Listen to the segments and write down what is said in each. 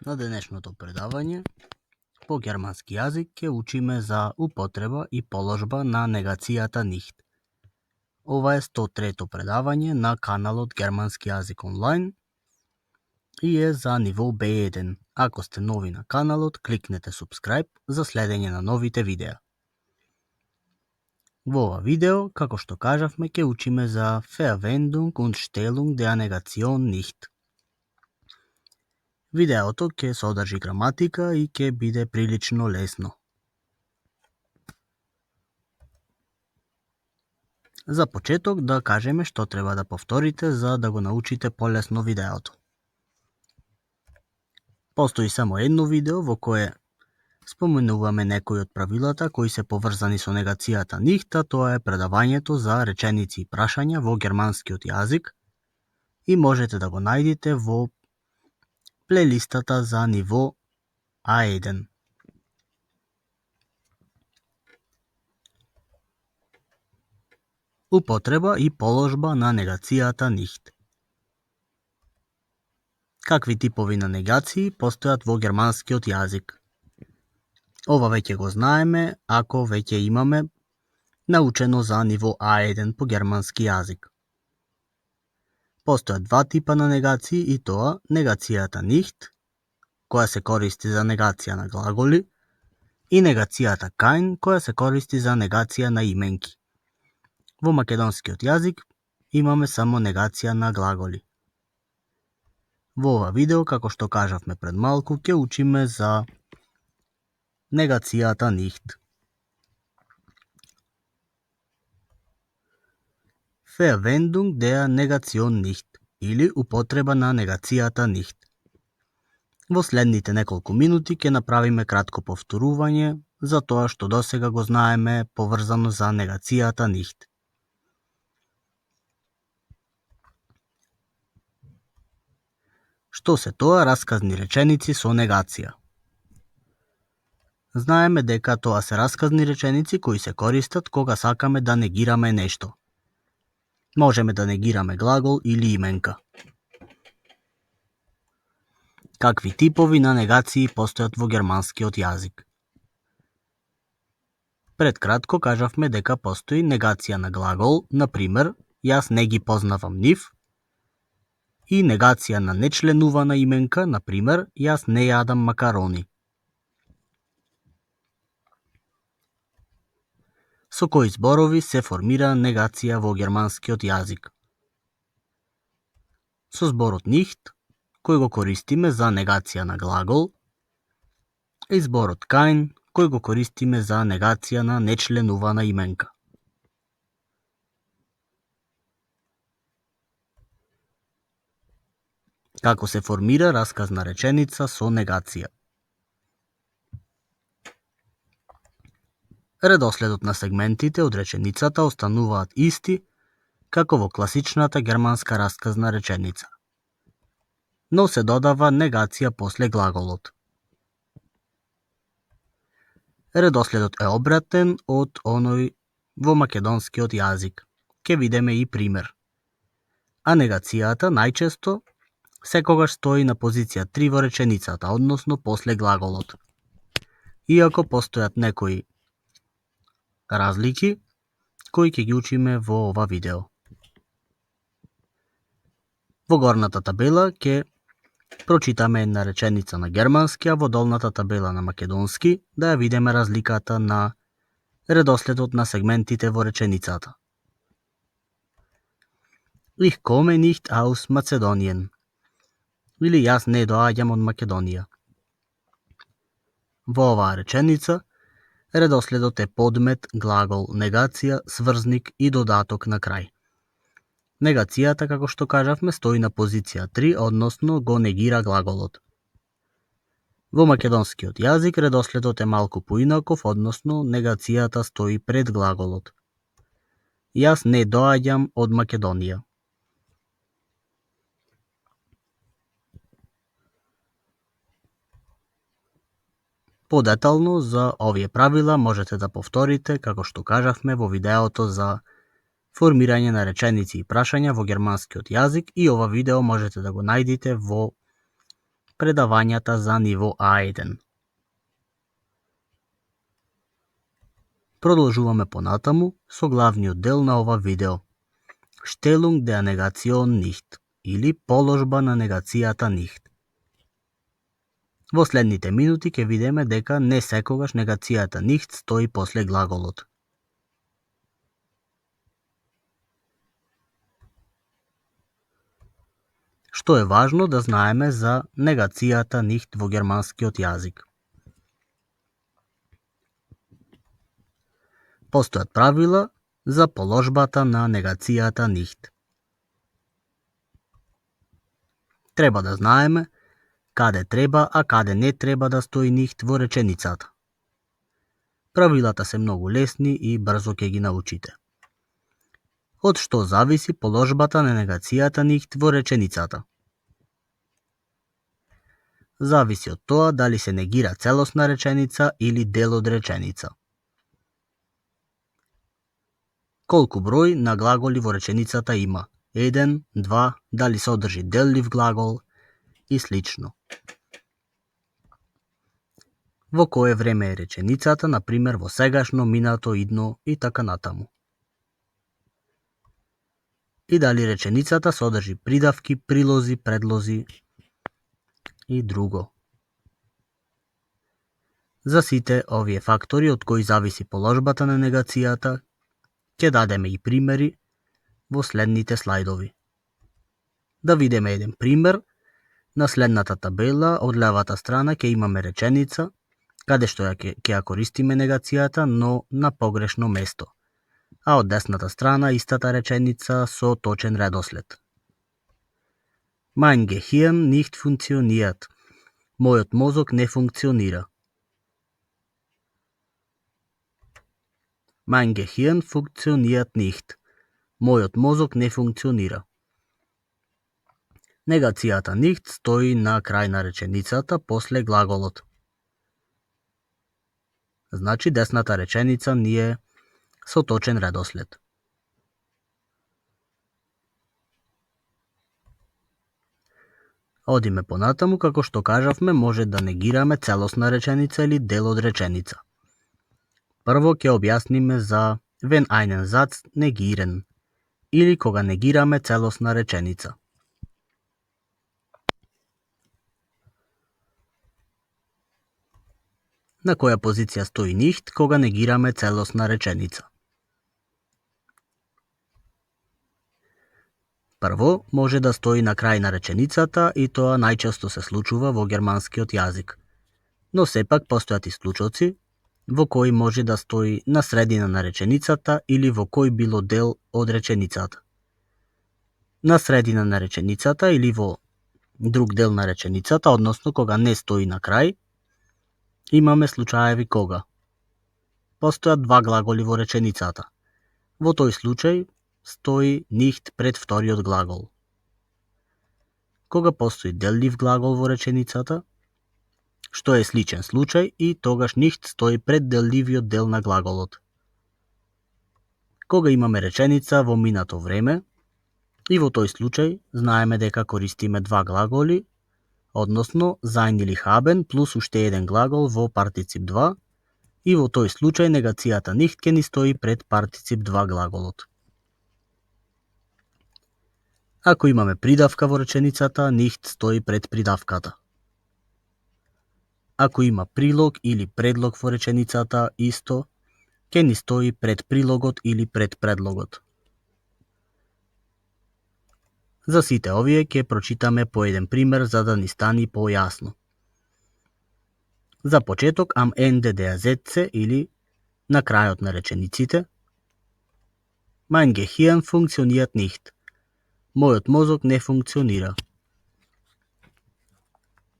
На денешното предавање по германски јазик ќе учиме за употреба и положба на негацијата нихт. Ова е 103-то предавање на каналот Германски јазик онлайн и е за ниво B1. Ако сте нови на каналот, кликнете subscribe за следење на новите видеа. Во ова видео, како што кажавме, ќе учиме за Verwendung und Stellung der Negation nicht. Видеото ќе содржи граматика и ќе биде прилично лесно. За почеток да кажеме што треба да повторите за да го научите полесно видеото. Постои само едно видео во кое споменуваме некои од правилата кои се поврзани со негацијата нихта, тоа е предавањето за реченици и прашања во германскиот јазик и можете да го најдете во плейлистата за ниво A1. Употреба и положба на негацијата нихт. Какви типови на негации постојат во германскиот јазик? Ова веќе го знаеме ако веќе имаме научено за ниво A1 по германски јазик. Постојат два типа на негации и тоа негацијата нихт, која се користи за негација на глаголи, и негацијата kein, која се користи за негација на именки. Во македонскиот јазик имаме само негација на глаголи. Во ова видео, како што кажавме пред малку, ќе учиме за негацијата нихт. Verwendung der Negation nicht или употреба на негацијата нихт. Во следните неколку минути ќе направиме кратко повторување за тоа што досега го знаеме поврзано за негацијата нихт. Што се тоа расказни реченици со негација? Знаеме дека тоа се расказни реченици кои се користат кога сакаме да негираме нешто. Можеме да негираме глагол или именка. Какви типови на негации постојат во германскиот јазик? Пред кратко кажавме дека постои негација на глагол, например, јас не ги познавам нив, и негација на нечленувана именка, например, јас не јадам макарони. Со кои зборови се формира негација во германскиот јазик? Со зборот nicht, кој го користиме за негација на глагол, и зборот kein, кој го користиме за негација на нечленувана именка. Како се формира расказна реченица со негација? Редоследот на сегментите од реченицата остануваат исти како во класичната германска расказна реченица, но се додава негација после глаголот. Редоследот е обратен од оној во македонскиот јазик. Ке видиме и пример. А негацијата најчесто секогаш стои на позиција 3 во реченицата, односно после глаголот. Иако постојат некои разлики кои ќе ги учиме во ова видео. Во горната табела ќе прочитаме една реченица на германски, а во долната табела на македонски да ја видиме разликата на редоследот на сегментите во реченицата. Ich komme nicht aus Mazedonien. Или јас не доаѓам од Македонија. Во оваа реченица редоследот е подмет, глагол, негација, сврзник и додаток на крај. Негацијата, како што кажавме, стои на позиција 3, односно го негира глаголот. Во македонскиот јазик редоследот е малку поинаков, односно негацијата стои пред глаголот. Јас не доаѓам од Македонија. Подетално за овие правила можете да повторите, како што кажавме во видеото за формирање на реченици и прашања во германскиот јазик, и ова видео можете да го најдете во предавањата за ниво A1. Продолжуваме понатаму со главниот дел на ова видео. Stellung der Negation nicht, или положба на негацијата nicht. Во следните минути ќе видиме дека не секогаш негацијата nicht стои после глаголот. Што е важно да знаеме за негацијата nicht во германскиот јазик? Постојат правила за положбата на негацијата nicht. Треба да знаеме каде треба, а каде не треба да стои nicht во реченицата. Правилата се многу лесни и брзо ќе ги научите. Од што зависи положбата на негацијата nicht во реченицата? Зависи од тоа дали се негира целосна реченица или дел од реченица. Колку број на глаголи во реченицата има? 1, 2, дали содржи деллив глагол и слично. Во кое време е реченицата, например во сегашно, минато, идно и така натаму. И дали реченицата содржи придавки, прилози, предлози и друго. За сите овие фактори од кои зависи положбата на негацијата, ќе дадеме и примери во следните слайдови. Да видиме еден пример. На следната табела од левата страна ќе имаме реченица каде што ќе ја користиме негацијата, но на погрешно место. А од десната страна истата реченица со точен редослед. Mein Gehirn nicht funktioniert. Мојот мозок не функционира. Mein Gehirn funktioniert nicht. Мојот мозок не функционира. Негацијата nicht стои на крај на реченицата после глаголот. Значи десната реченица ни е со точен редослед. Одиме понатаму, како што кажавме, може да негираме целосна реченица или дел од реченица. Прво ќе објасниме за wenn einen Satz negieren, или кога негираме целосна реченица. На која позиција стои nicht кога негираме целосна реченица? Прво, може да стои на крај на реченицата и тоа најчесто се случува во германскиот јазик. Но сепак постојат и случаи во кои може да стои на средина на реченицата или во кој било дел од реченицата. На средина на реченицата или во друг дел на реченицата, односно кога не стои на крај, имаме случаеви кога постојат два глаголи во реченицата. Во тој случај стои nicht пред вториот глагол. Кога постои деллив глагол во реченицата, што е сличен случај, и тогаш nicht стои пред делливиот дел на глаголот. Кога имаме реченица во минато време, и во тој случај знаеме дека користиме два глаголи, односно sein или haben плюс уште еден глагол во партицип 2, и во тој случај негацијата nicht ќе ни стои пред партицип 2 глаголот. Ако имаме придавка во реченицата, nicht стои пред придавката. Ако има прилог или предлог во реченицата, исто, ќе ни стои пред прилогот или пред предлогот. За сите овие ќе прочитаме по еден пример за да ни стани појасно. За почеток, am Ende der Sätze или на крајот на речениците. Mein Gehirn funktioniert nicht. Мојот мозок не функционира.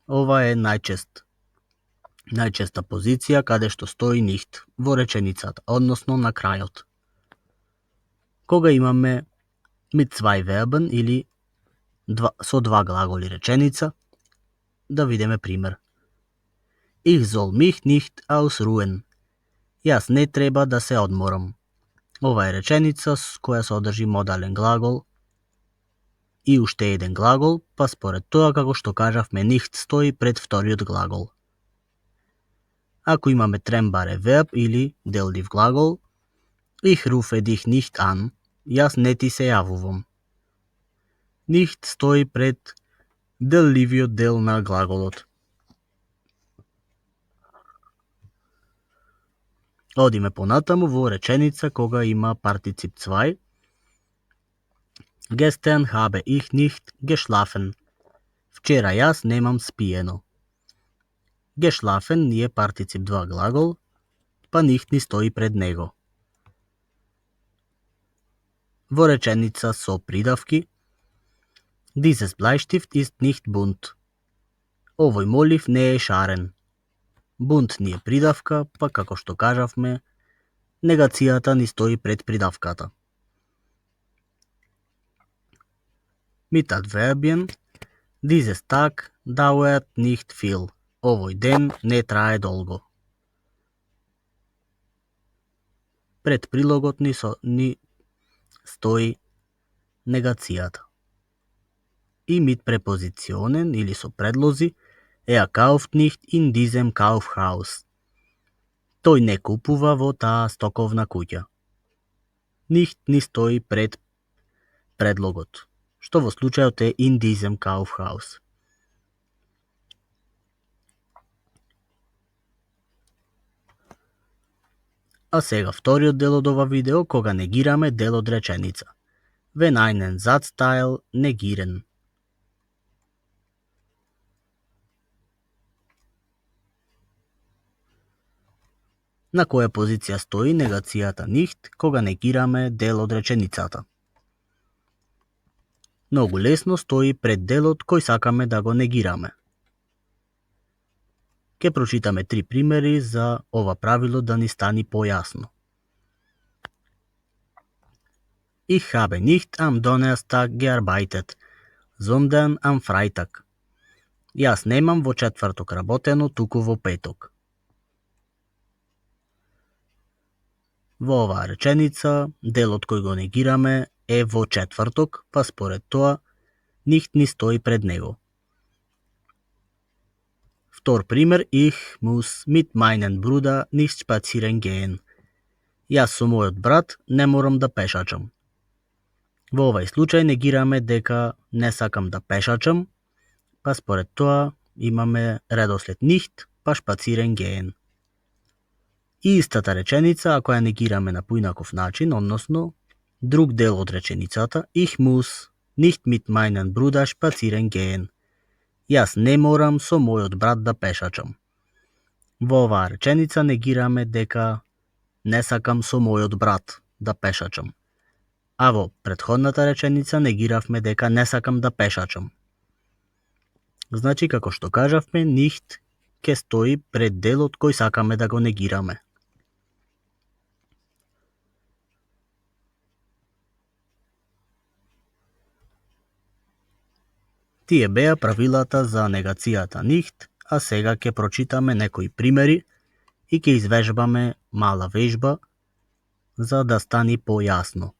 Ова е најчеста позиција каде што стои nicht во реченицата, односно на крајот. Кога имаме mit zwei Verben или со два глаголи реченица, да видиме пример. Ich soll mich nicht ausruhen. Јас не треба да се одморам. Ова е реченица која содржи модален глагол и уште еден глагол, па според тоа како што кажавме nicht стои пред вториот глагол. Ако имаме тренбаре verb или делдив глагол, ich rufe dich nicht an, јас не ти се јавувам. Nicht стои пред делливиот дел на глаголот. Одиме понатаму во реченица кога има партицип 2. Gestern habe ich nicht geschlafen. Вчера јас немам спиено. Geschlafen е партицип 2 глагол, па nicht ни стои пред него. Во реченица со придавки Dieses Bleistift ist nicht bunt. Овој молив не е шарен. Bunt ни е придавка, па како што кажавме, негацијата ни стои пред придавката. Mit Adverbien Dieses Tag dauert nicht viel. Овој ден не трае долго. Пред прилогот ни стои негацијата. И mit Präpositionen или со предлози kauft nicht in diesem Kaufhaus. Тој не купува во таа стоковна куќа. Nicht ни стои пред предлогот, што во случајот е in diesem Kaufhaus. А сега вториот дел од ова видео кога негираме дел од реченица. Wenn einen Satzteil negieren. На која позиција стои негацијата nicht кога негираме дел од реченицата? Многу лесно стои пред делот кој сакаме да го негираме. Ке прочитаме 3 примери за ова правило да ни стани појасно. Ich habe nicht am Donnerstag gearbeitet, sondern am Freitag. Јас немам во четврток работено, туку во петок. Во оваа реченица, делот кој го негираме е во четврток, па според тоа, nicht ни стои пред него. Втор пример, ich muss mit meinem Bruder nicht spazieren gehen. Јас со мојот брат не морам да пешачам. Во овај случај негираме дека не сакам да пешачам, па според тоа имаме редослед nicht, па spazieren gehen. И истата реченица, ако ја негираме на поинаков начин, односно, друг дел од реченицата, ich muss nicht mit meinem Bruder spazieren gehen. Јас не морам со мојот брат да пешачам. Во оваа реченица негираме дека не сакам со мојот брат да пешачам. А во претходната реченица негиравме дека не сакам да пешачам. Значи, како што кажавме, nicht ке стои пред делот кој сакаме да го негираме. Тие беа правилата за негацијата nicht, а сега ќе прочитаме некои примери и ќе извежбаме мала вежба за да стани појасно.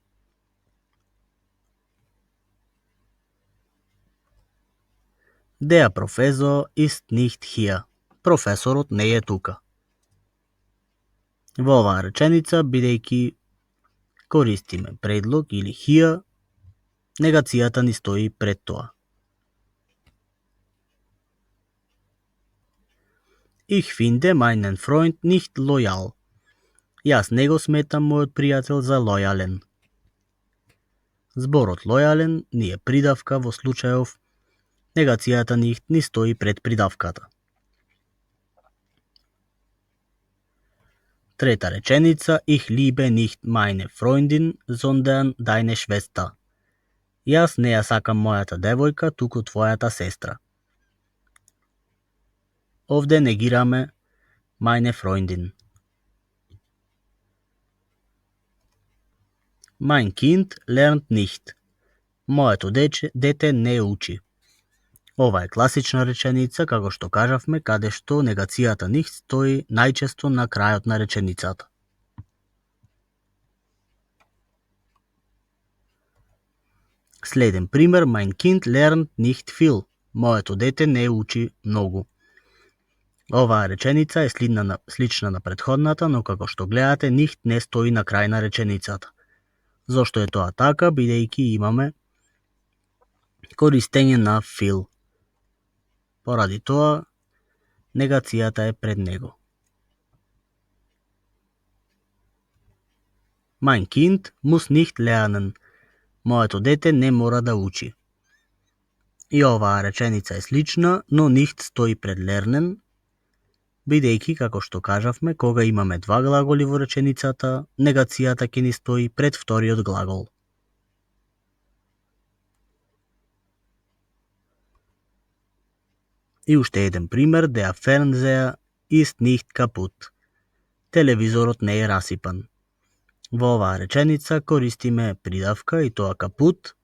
Der Professor ist nicht hier. Професорот не е тука. Во оваа реченица, бидејќи користиме предлог или hier, негацијата ни стои пред тоа. Ich finde meinen Freund nicht loyal. Јас не го сметам мојот пријател за лојален. Зборот лојален ни е придавка во случајов негацијата nicht ни стои пред придавката. Трета реченица, ich liebe nicht meine Freundin, sondern deine Schwester. Јас не ја сакам мојата девојка, туку твојата сестра. Овде негираме meine Freundin. Mein Kind lernt nicht. Моето дете не учи. Ова е класична реченица, како што кажавме, каде што негацијата nicht стои најчесто на крајот на реченицата. Следен пример, mein Kind lernt nicht viel. Моето дете не учи многу. Оваа реченица е слична на претходната, но како што гледате, nicht не стои на крај на реченицата. Зошто е тоа така, бидејќи имаме користење на feel. Поради тоа, негацијата е пред него. Mein Kind muss nicht lernen. Моето дете не мора да учи. И оваа реченица е слична, но nicht стои пред lernen, бидејќи, како што кажавме, кога имаме два глаголи во реченицата, негацијата ќе ни стои пред вториот глагол. И уште еден пример, der Fernseher ist nicht kaputt. Телевизорот не е расипан. Во оваа реченица користиме придавка и тоа капут,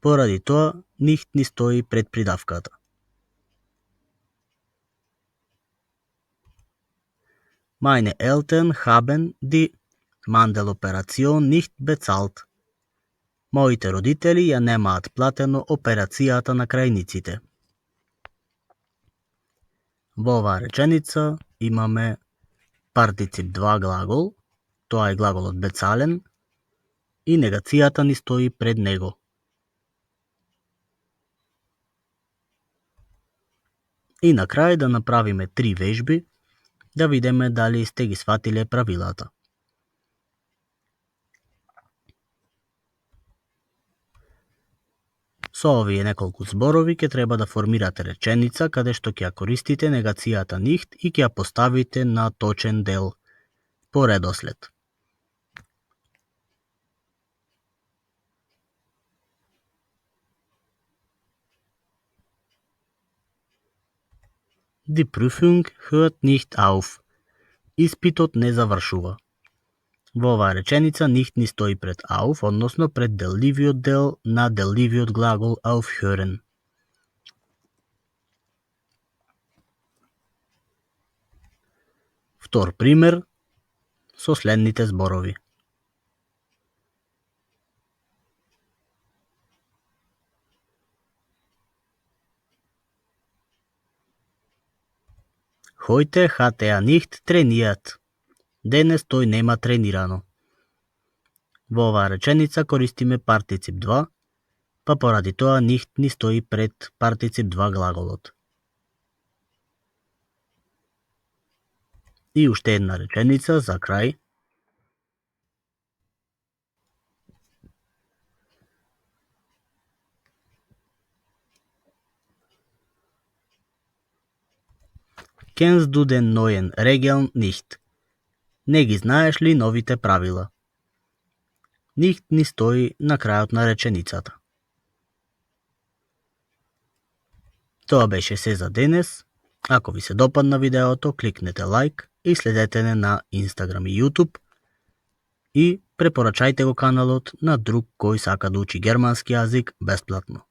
поради тоа nicht ни стои пред придавката. Meine Eltern haben die Mandeloperation nicht bezahlt. Моите родители ја немаат платено операцијата на крајниците. Во оваа реченица имаме партицип 2 глагол, тоа е глаголот bezahlen, и негацијата ни стои пред него. И на крај да направиме 3 вежби, да видиме дали сте ги сватиле правилата. Со овие неколку зборови ќе треба да формирате реченица каде што ќе ја користите негацијата nicht и ќе ја поставите на точен дел по редослед. Die Prüfung hört nicht auf. Испитот не завршува. Во оваа реченица nicht ни стои пред auf, односно пред делливиот дел на делливиот глагол aufhören. Втор пример со следните зборови. Heute hat er nicht trainiert. Денес тој нема тренирано. Во оваа реченица користиме партицип 2, па поради тоа nicht ни стои пред партицип 2 глаголот. И уште една реченица за крај. Kennst du den neuen Regeln nicht? Не ги знаеш ли новите правила? Nicht ни стои на крајот на реченицата. Тоа беше се за денес. Ако ви се допадна видеото, кликнете лайк и следете не на Instagram и YouTube и препорачајте го каналот на друг кој сака да учи германски јазик бесплатно.